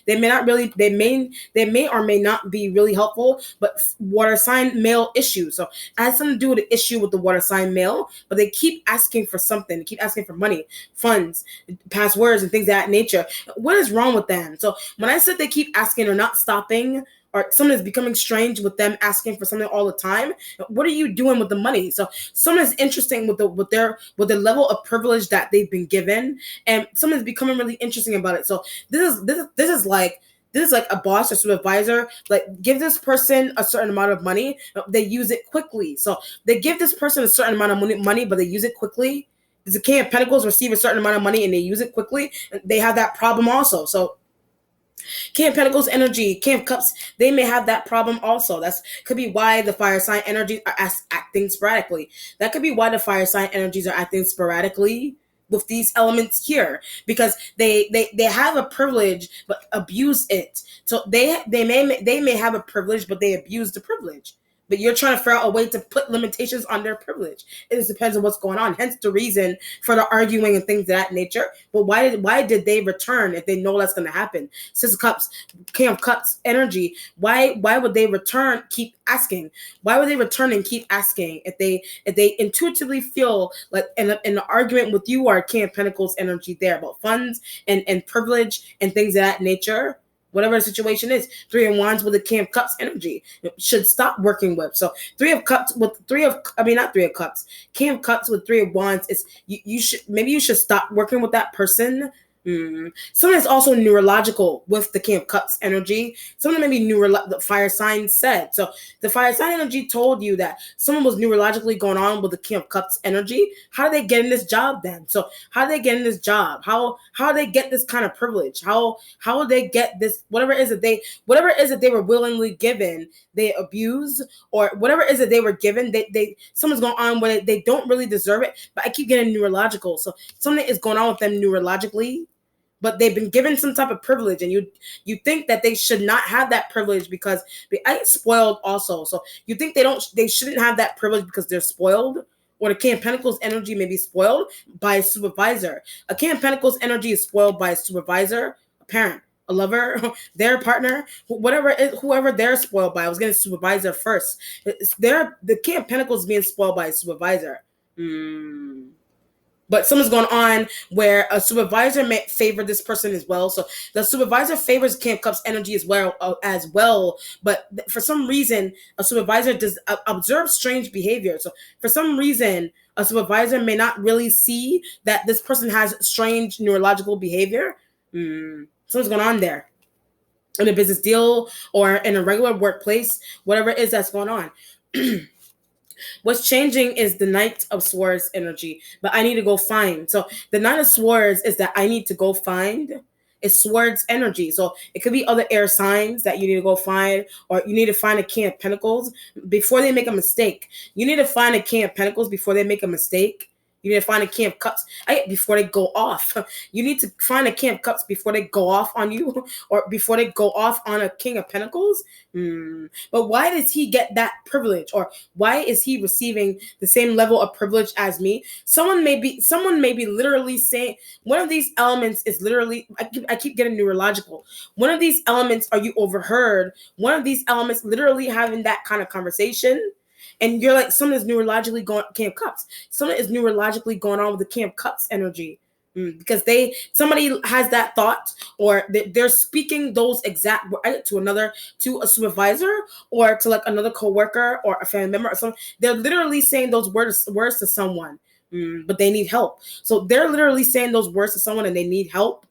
they may not really they may or may not be really helpful, but water sign male issues. So it has something to do with the issue with the water sign male, but they keep asking for something. They keep asking for money, funds, passwords, and things of that nature. What is wrong with them? So when I said they keep asking or not stopping, or something is becoming strange with them asking for something all the time. What are you doing with the money? So something is interesting with the level of privilege that they've been given, and something is becoming really interesting about it. So this is like a boss or supervisor, like give this person a certain amount of money, they use it quickly. So they give this person a certain amount of money, but they use it quickly. Does the King of Pentacles receive a certain amount of money and they use it quickly? They have that problem also. So King of Pentacles energy, King of Cups, they may have that problem also. That's could be why the fire sign energies are acting sporadically. That could be why the fire sign energies are acting sporadically with these elements here, because they have a privilege but abuse it. So they may have a privilege but they abuse the privilege. But you're trying to figure out a way to put limitations on their privilege. It just depends on what's going on. Hence the reason for the arguing and things of that nature. But why did they return if they know that's going to happen? Six of Cups, King of Cups energy. Why would they return? Keep asking. Why would they return and keep asking if they intuitively feel like in the argument with you are King of Pentacles energy there about funds and privilege and things of that nature? Whatever the situation is, Three of Wands with the King of Cups energy should stop working with. So Three of Cups with not Three of Cups, King of Cups with Three of Wands is you should stop working with that person. Something is also neurological with the King of Cups energy. Something maybe the fire sign said. So the fire sign energy told you that someone was neurologically going on with the King of Cups energy. How do they get in this job then? So how do they get in this job? How do they get this kind of privilege? How would they get this whatever it is that they were willingly given, they abuse, or whatever it is that they were given, they someone's going on with it, they don't really deserve it. But I keep getting neurological. So something is going on with them neurologically, but they've been given some type of privilege, and you think that they should not have that privilege because I get spoiled also. So you think they shouldn't have that privilege because they're spoiled, or the King of Pentacles energy may be spoiled by a supervisor. A King of Pentacles energy is spoiled by a supervisor, a parent, a lover, their partner, whoever they're spoiled by. I was getting supervisor first. The King of Pentacles being spoiled by a supervisor. But something's going on where a supervisor may favor this person as well. So the supervisor favors King of Cups energy as well. But for some reason, a supervisor does observe strange behavior. So for some reason, a supervisor may not really see that this person has strange neurological behavior. Something's going on there in a business deal or in a regular workplace, whatever it is that's going on. What's changing is the Knight of Swords energy, but I need to go find. So the Knight of Swords is that I need to go find. It's Swords energy. So it could be other air signs that you need to go find, or you need to find a King of Pentacles before they make a mistake. You need to find a King of Pentacles before they make a mistake. You need to find a King of Cups before they go off. You need to find a King of Cups before they go off on you, or before they go off on a King of Pentacles. But why does he get that privilege, or why is he receiving the same level of privilege as me? Someone may be literally saying one of these elements is literally. I keep getting neurological. One of these elements, are you overheard? One of these elements literally having that kind of conversation. And you're like, something is neurologically going King of Cups. Something is neurologically going on with the King of Cups energy. Because somebody has that thought, or they're speaking those exact words to a supervisor, or to like another coworker or a family member or something. They're literally saying those words to someone, but they need help. So they're literally saying those words to someone and they need help.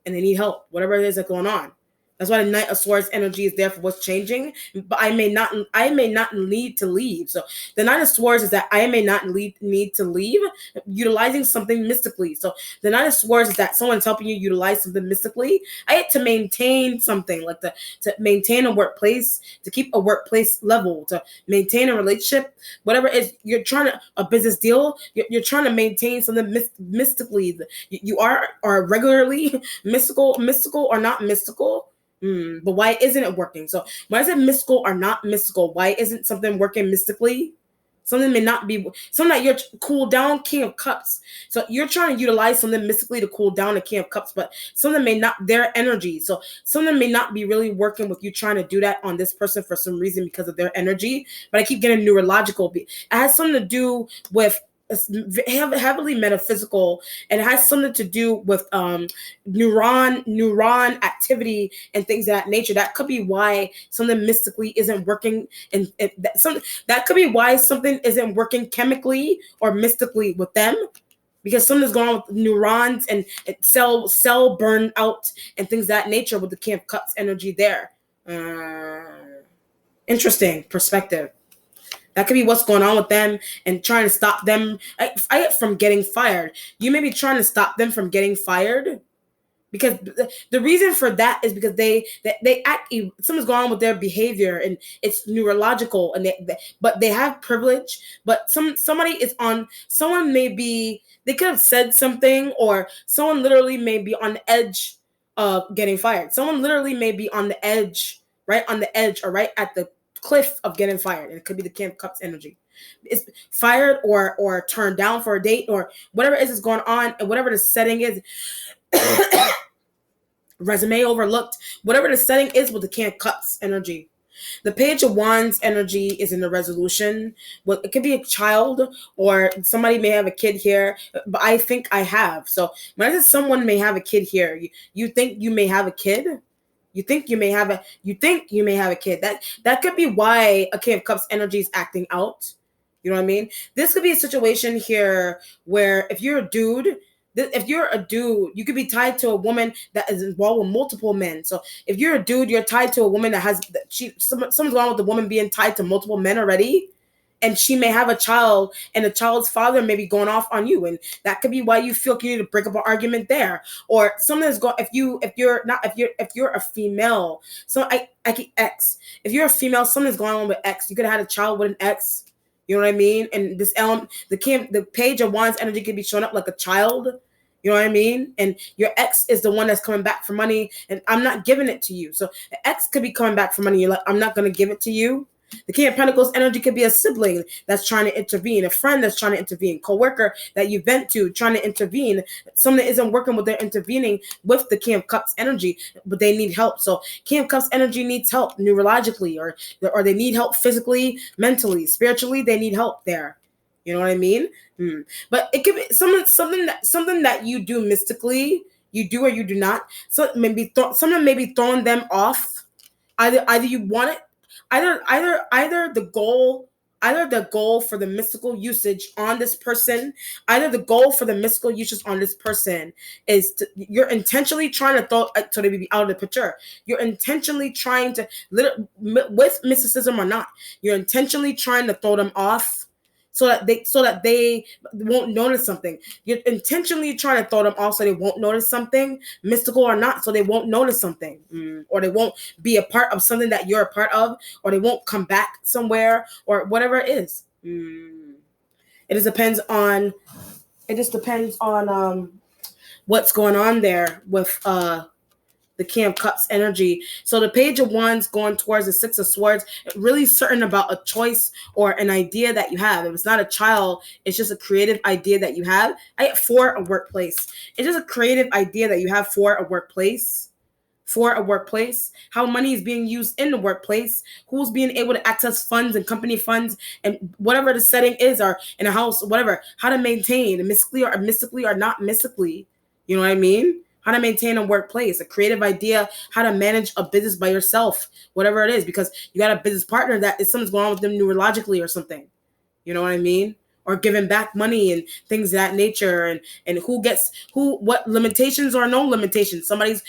and they need help, whatever it is that's going on. That's why the Knight of Swords energy is there for what's changing, but I may not need to leave. So the Knight of Swords is that I may not need to leave, utilizing something mystically. So the Knight of Swords is that someone's helping you utilize something mystically. I had to maintain something like to maintain a workplace, to keep a workplace level, to maintain a relationship, whatever it is you're trying to a business deal. You're trying to maintain something mystically. You are regularly mystical or not mystical. But why isn't it working? So why is it mystical or not mystical? Why isn't something working mystically? Something may not be something that you're cool down, King of Cups. So you're trying to utilize something mystically to cool down the King of Cups, but something may not their energy. So something may not be really working with you trying to do that on this person for some reason because of their energy. But I keep getting neurological. It has something to do with heavily metaphysical, and it has something to do with neuron activity and things of that nature. That could be why something mystically isn't working, and that could be why something isn't working chemically or mystically with them, because something's going on with neurons and cell burn out and things of that nature with the King of Cups energy there. Interesting perspective. That could be what's going on with them and trying to stop them from getting fired. You may be trying to stop them from getting fired because the reason for that is because they act, something's going on with their behavior and it's neurological, and but they have privilege, but somebody is on, someone may be, they could have said something, or someone literally may be on the edge of getting fired. Someone literally may be on the edge, right on the edge, or right at the cliff of getting fired, and it could be the King of Cups energy. It's fired or turned down for a date or whatever it is going on, and whatever the setting is. Resume overlooked, whatever the setting is with the King of Cups energy. The Page of Wands energy is in the resolution. Well, it could be a child, or somebody may have a kid here, but I think I have. So when I said someone may have a kid here, you think you may have a kid? You think you may have a kid. That could be why a King of Cups energy is acting out. You know what I mean? This could be a situation here where if you're a dude, you could be tied to a woman that is involved with multiple men. So if you're a dude, you're tied to a woman that has something's wrong with the woman being tied to multiple men already. And she may have a child, and the child's father may be going off on you, and that could be why you feel you need to break up an argument there, or something's going. If you're a female, so I keep X. If you're a female, something's going on with X. You could have had a child with an X. You know what I mean? And this element, the Page of Wands energy could be showing up like a child. You know what I mean? And your ex is the one that's coming back for money, and I'm not giving it to you. So the ex could be coming back for money. You're like, I'm not going to give it to you. The King of Pentacles energy could be a sibling that's trying to intervene, a friend that's trying to intervene, co-worker that you vent to trying to intervene. Something isn't working with their intervening with the King of Cups energy, but they need help. So King of Cups energy needs help neurologically, or they need help physically, mentally, spiritually. They need help there. You know what I mean? But it could be something that you do mystically, you do or you do not. So maybe something may be throwing them off. Either you want it. Either the goal for the mystical usage on this person, is you're intentionally trying to throw, so they be out of the picture. You're intentionally trying to, with mysticism or not, you're intentionally trying to throw them off so that they won't notice something. You're intentionally trying to throw them off so they won't notice something, mystical or not, so they won't notice something, or they won't be a part of something that you're a part of, or they won't come back somewhere, or whatever it is. It just depends on what's going on there with the King of Cups energy. So the Page of Wands going towards the Six of Swords, really certain about a choice or an idea that you have. If it's not a child, it's just a creative idea that you have. I get for a workplace. It's just a creative idea that you have for a workplace. How money is being used in the workplace, who's being able to access funds and company funds, and whatever the setting is, or in a house, whatever, how to maintain mystically or not mystically. You know what I mean? How to maintain a workplace, a creative idea, how to manage a business by yourself, whatever it is, because you got a business partner that is something's going on with them neurologically or something. You know what I mean? or giving back money and things of that nature, and who gets who, what limitations or no limitations. Somebody's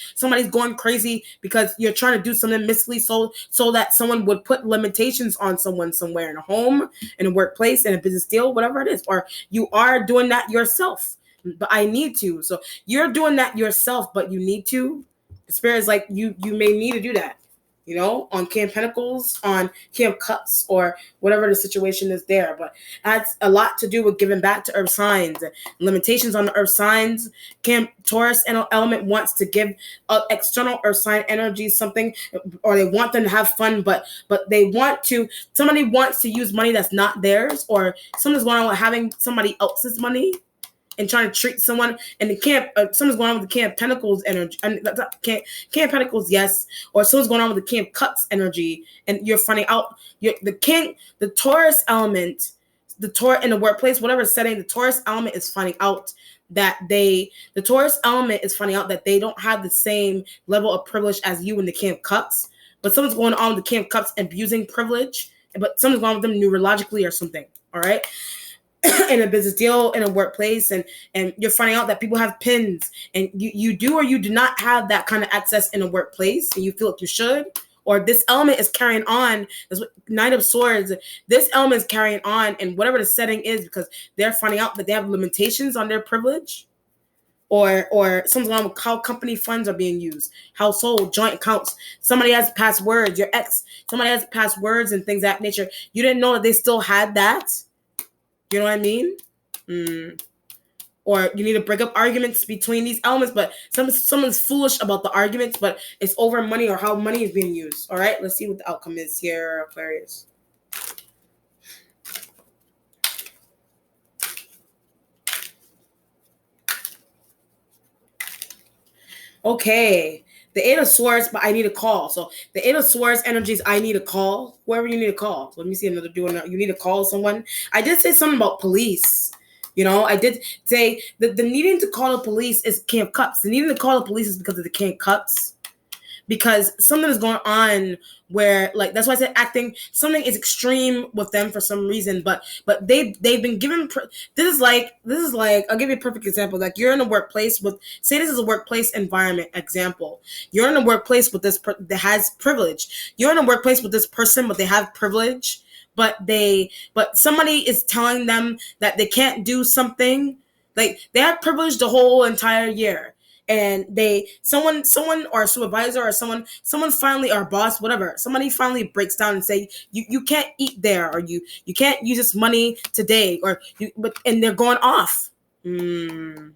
going crazy because you're trying to do something misly, so that someone would put limitations on someone somewhere, in a home, in a workplace, in a business deal, whatever it is. Or you are doing that yourself, but I need to. So you're doing that yourself, but you need to. Spirit is like, you may need to do that, on Camp Pentacles, on Camp Cups, or whatever the situation is there. But that's a lot to do with giving back to earth signs. Limitations on the earth signs. Camp Taurus element wants to give external earth sign energy something, or they want them to have fun, but they want to, somebody wants to use money that's not theirs, or something's going on with having somebody else's money and trying to treat someone. And the camp, someone's going on with the Camp Pentacles energy. Camp Pentacles, yes. Or someone's going on with the Camp Cups energy, and you're finding out the Taurus element, the Taurus in the workplace, whatever setting, the Taurus element is finding out that the Taurus element is finding out that they don't have the same level of privilege as you in the Camp Cups. But someone's going on with the Camp Cups abusing privilege, but someone's going on with them neurologically or something. All right. In a business deal, in a workplace, and you're finding out that people have pins, and you do or you do not have that kind of access in a workplace, and you feel like you should, or this element is carrying on. That's what Knight of Swords, this element is carrying on in whatever the setting is, because they're finding out that they have limitations on their privilege, or something wrong with how company funds are being used, household joint accounts. Somebody has passwords, your ex, somebody has passwords and things of that nature. You didn't know that they still had that. You know what I mean? Or you need to break up arguments between these elements, but someone's foolish about the arguments, but it's over money or how money is being used. All right, let's see what the outcome is here, Aquarius. Okay. The Eight of Swords, but I need a call. So the Eight of Swords energies, I need a call. Whoever you need to call. Let me see another doing. You need to call someone. I did say something about police. I did say the needing to call the police is Camp Cups. The needing to call the police is because of the Camp Cups. Because something is going on where, like, that's why I said acting, something is extreme with them for some reason, but they've been given, this is like, I'll give you a perfect example. Like, you're in a workplace with, say this is a workplace environment example. You're in a workplace with this that has privilege. You're in a workplace with this person, but they have privilege, but somebody is telling them that they can't do something. Like, they have privilege the whole entire year. And someone or a supervisor or someone finally, or a boss, whatever, somebody finally breaks down and say, you can't eat there, or you can't use this money today, and they're going off. And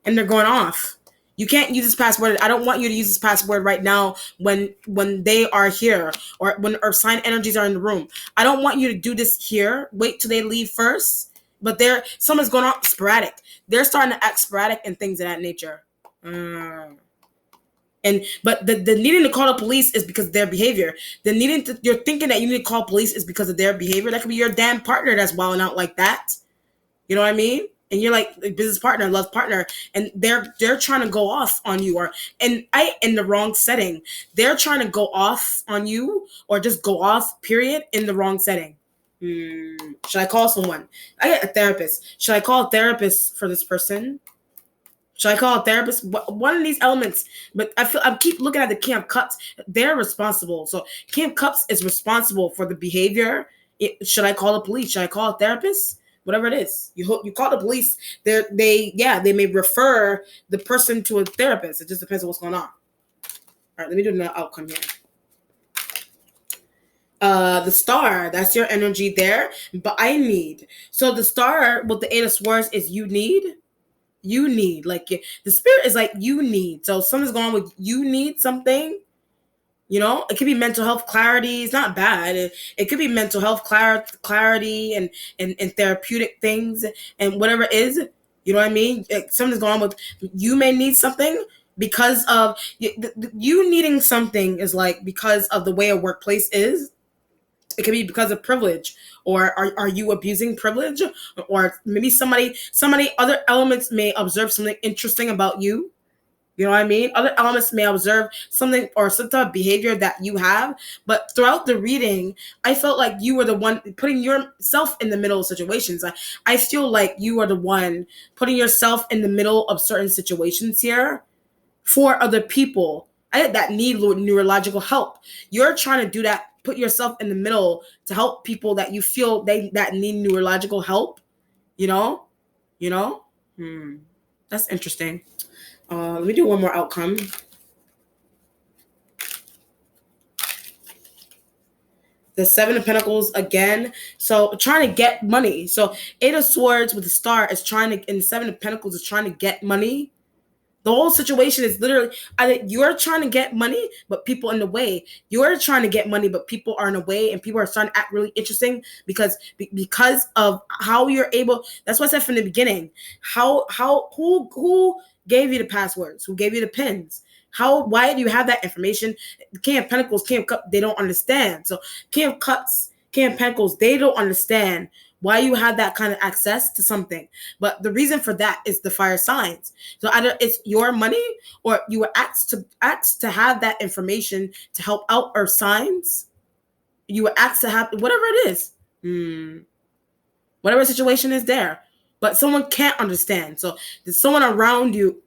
they're going off. You can't use this password. I don't want you to use this password right now when they are here, or when earth sign energies are in the room. I don't want you to do this here. Wait till they leave first. But someone's going on sporadic. They're starting to act sporadic and things of that nature. But the needing to call the police is because of their behavior. You're thinking that you need to call police is because of their behavior. That could be your damn partner that's wilding out like that. You know what I mean? And you're like a business partner, love partner, and they're trying to go off on you, in the wrong setting. They're trying to go off on you, or just go off, period, in the wrong setting. Should I call someone? I get a therapist. Should I call a therapist for this person? Should I call a therapist? One of these elements, but I keep looking at the Camp Cups. They're responsible. So Camp Cups is responsible for the behavior. Should I call the police? Should I call a therapist? Whatever it is, you call the police. They may refer the person to a therapist. It just depends on what's going on. All right, let me do another outcome here. The Star, that's your energy there. But I need. So the Star with the Eight of Swords is you need. Like, the Spirit is like, you need. So something's going on with you need something. It could be mental health clarity. It's not bad. It could be mental health clarity and therapeutic things and whatever it is. You know what I mean? Something's going on with, you may need something because of, you needing something is like because of the way a workplace is. It could be because of privilege, or are you abusing privilege, or maybe somebody other elements may observe something interesting about you. You know what I mean? Other elements may observe something or some type of behavior that you have, but throughout the reading, I felt like you were the one putting yourself in the middle of situations. I feel like you are the one putting yourself in the middle of certain situations here for other people that need neurological help. You're trying to do that, put yourself in the middle to help people that you feel that need neurological help. You know, you know. That's interesting. Let me do one more outcome. The Seven of Pentacles again. So trying to get money. So Eight of Swords with the Star is trying to, and the Seven of Pentacles is trying to get money. The whole situation is literally either you're trying to get money, but people in the way. You're trying to get money, but people are in the way, and people are starting to act really interesting because of how you're able. That's what I said from the beginning. Who gave you the passwords? Who gave you the pins? Why do you have that information? King of Pentacles, King of Cups, they don't understand. So King of Cups, King of Pentacles, they don't understand why you have that kind of access to something. But the reason for that is the fire signs. So either it's your money or you were asked to have that information to help out Earth signs. You were asked to have whatever it is. Whatever situation is there. But someone can't understand. So there's someone around you.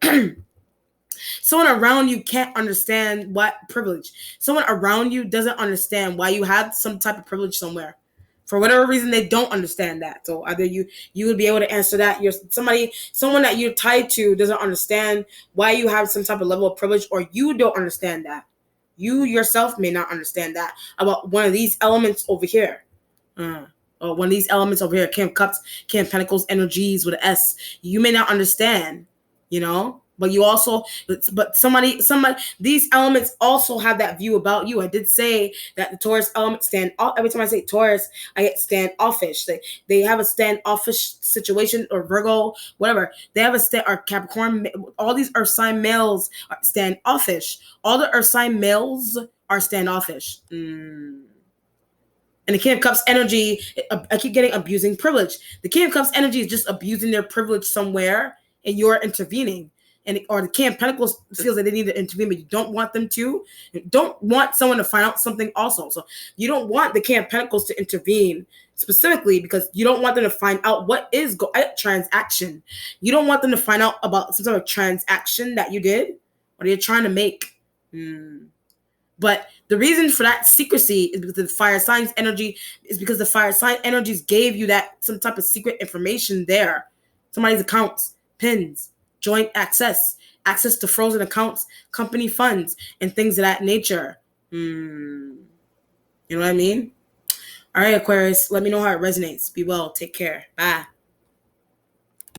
Someone around you can't understand what privilege. Someone around you doesn't understand why you have some type of privilege somewhere. For whatever reason, they don't understand that. So either you would be able to answer that. Someone that you're tied to doesn't understand why you have some type of level of privilege, or you don't understand that. You yourself may not understand that about one of these elements over here. Or one of these elements over here, King of Cups, King of Pentacles, energies with an S. You may not understand, but you also, but somebody, these elements also have that view about you. I did say that the Taurus element every time I say Taurus, I get standoffish. They have a standoffish situation, or Virgo, whatever. They have or Capricorn. All these Earth sign males are standoffish. All the Earth sign males are standoffish. And the King of Cups energy, I keep getting abusing privilege. The King of Cups energy is just abusing their privilege somewhere, and you're intervening. Or the King of Pentacles feels that they need to intervene, but you don't want them to. You don't want someone to find out something also. So you don't want the King of Pentacles to intervene specifically because you don't want them to find out what is transaction. You don't want them to find out about some sort of transaction that you did or you're trying to make. But the reason for that secrecy is because the fire signs energy energies gave you that some type of secret information there. Somebody's accounts, pins, joint access to frozen accounts, company funds, and things of that nature. You know what I mean? All right, Aquarius, let me know how it resonates. Be well. Take care. Bye.